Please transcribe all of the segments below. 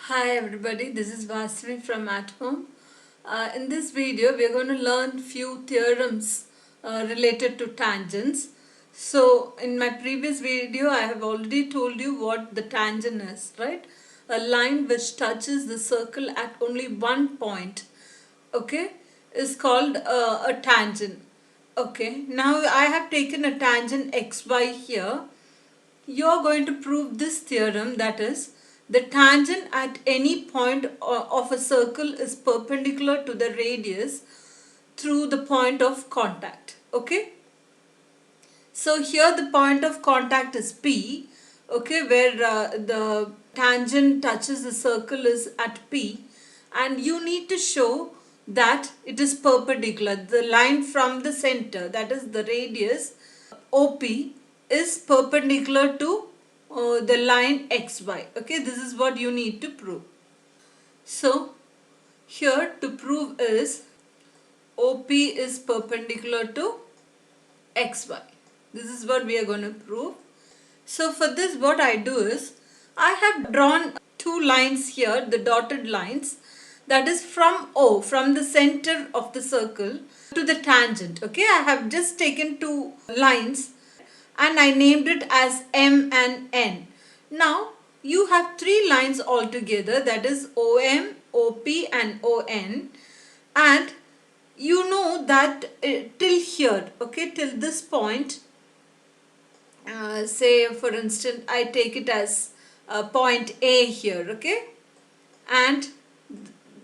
Hi everybody, this is Vasvi from At Home. In this video, we are going to learn few theorems related to tangents. So, in my previous video, I have already told you what the tangent is, right? A line which touches the circle at only one point, okay, is called a tangent. Okay, now I have taken a tangent xy here. You're going to prove this theorem, that is, the tangent at any point of a circle is perpendicular to the radius through the point of contact. Okay? So here the point of contact is P, okay, where the tangent touches the circle is at P, and you need to show that it is perpendicular. The line from the center, that is the radius OP, is perpendicular to the line XY. Okay, this is what you need to prove. So here to prove is OP is perpendicular to XY. This is what we are going to prove. So for this, what I do is, I have drawn two lines here, the dotted lines, that is from O, from the center of the circle to the tangent. Okay, I have just taken two lines and I named it as M and N. Now you have three lines altogether, that is OM, OP and ON, and you know that till here, okay, till this point, say for instance I take it as point A here, okay, and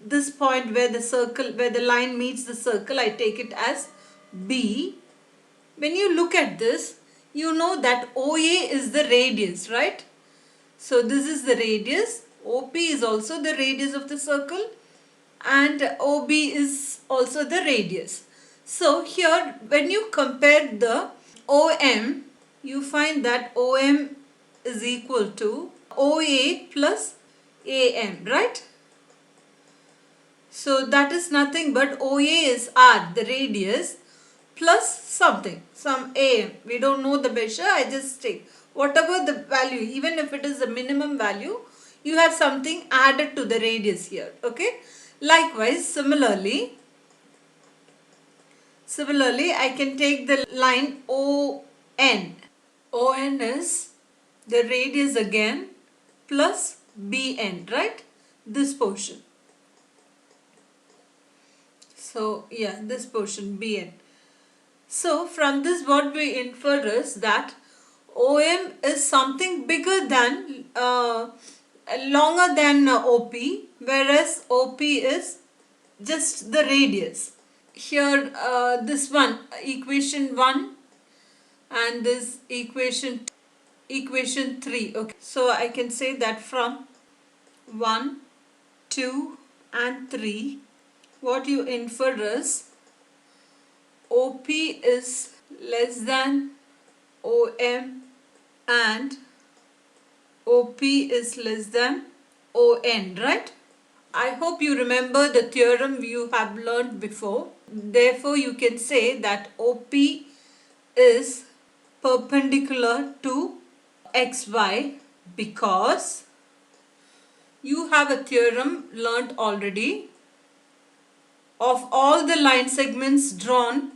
this point where the circle, where the line meets the circle, I take it as B. When you look at this, you know that OA is the radius, right? So this is the radius, OP is also the radius of the circle, and OB is also the radius. So here when you compare the OM, you find that OM is equal to OA plus AM, right? So that is nothing but OA is R, the radius, plus something, some AM. We don't know the measure, I just take whatever the value, even if it is the minimum value, you have something added to the radius here, okay? Likewise, similarly, I can take the line ON. ON is the radius again plus BN, right? This portion. So, yeah, this portion BN. So, from this what we infer is that OM is something bigger than, longer than OP, whereas OP is just the radius. Here, this one, equation 1 and this equation 3. Okay, so I can say that from 1, 2 and 3, what you infer is OP is less than OM and OP is less than ON, right? I hope you remember the theorem you have learned before. Therefore, you can say that OP is perpendicular to XY because you have a theorem learnt already of all the line segments drawn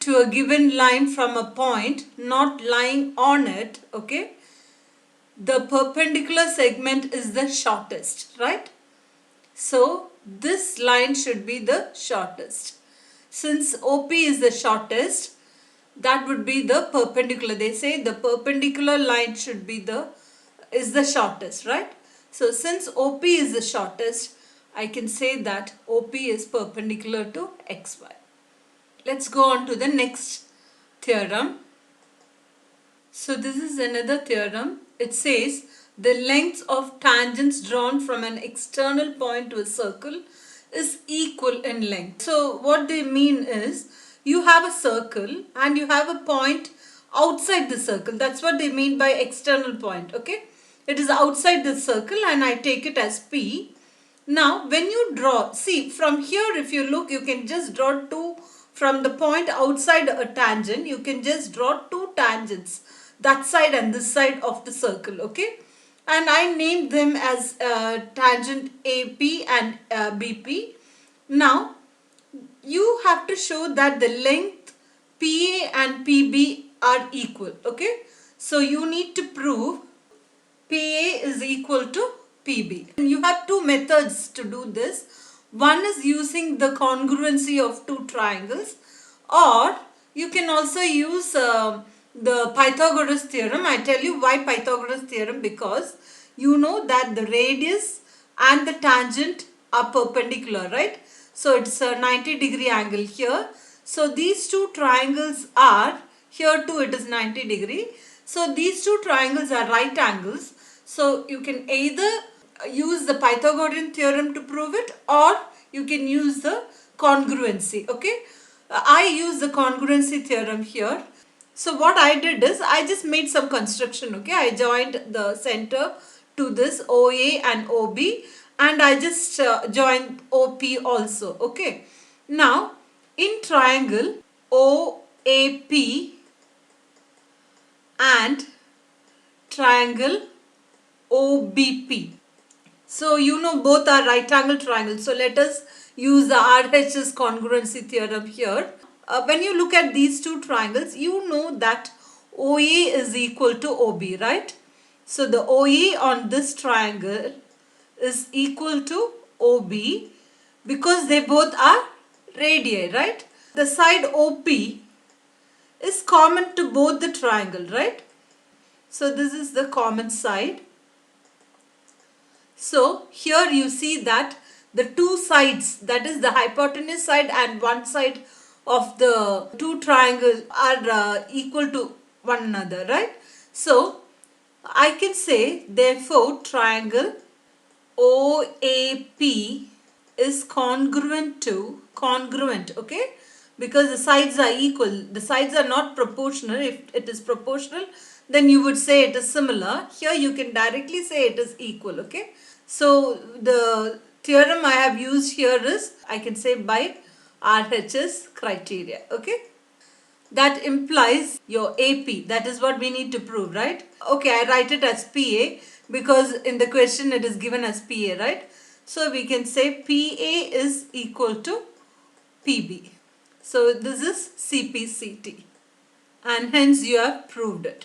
to a given line from a point not lying on it, okay, the perpendicular segment is the shortest, right? So this line should be the shortest. Since OP is the shortest, that would be the perpendicular. They say the perpendicular line should be is the shortest, right? So since OP is the shortest, I can say that OP is perpendicular to XY. Let's go on to the next theorem. So this is another theorem. It says the length of tangents drawn from an external point to a circle is equal in length. So what they mean is, you have a circle and you have a point outside the circle. That's what they mean by external point, okay? It is outside the circle and I take it as P. Now when you draw, see from here if you look, you can just draw two, from the point outside a tangent, you can just draw two tangents, that side and this side of the circle, okay? and I named them as tangent AP and BP. Now you have to show that the length PA and PB are equal. Okay, so you need to prove PA is equal to PB. And you have two methods to do this. One is using the congruency of two triangles, or you can also use the Pythagoras theorem. I tell you why Pythagoras theorem, because you know that the radius and the tangent are perpendicular, right? So it's a 90-degree angle here. So these two triangles are, here too it is 90-degree. So these two triangles are right angles. So you can either use the Pythagorean theorem to prove it, or you can use the congruency. Okay, I use the congruency theorem here. So what I did is I just made some construction. Okay, I joined the center to this OA and OB, and I just joined OP also. Okay, now in triangle OAP and triangle OBP. So you know both are right angle triangles. So let us use the RHS congruency theorem here. When you look at these two triangles, you know that OA is equal to OB, right? So the OA on this triangle is equal to OB because they both are radii, right? The side OP is common to both the triangle, right? So this is the common side. So here you see that the two sides, that is the hypotenuse side and one side of the two triangles, are equal to one another, right? So I can say therefore triangle OAP is congruent, okay? Because the sides are equal. The sides are not proportional. If it is proportional, then you would say it is similar. Here you can directly say it is equal, okay? So the theorem I have used here is, I can say, by RHS criteria, okay? That implies your AP. That is what we need to prove, right? Okay, I write it as PA because in the question it is given as PA, right? So we can say PA is equal to PB. So this is CPCT, and hence you have proved it.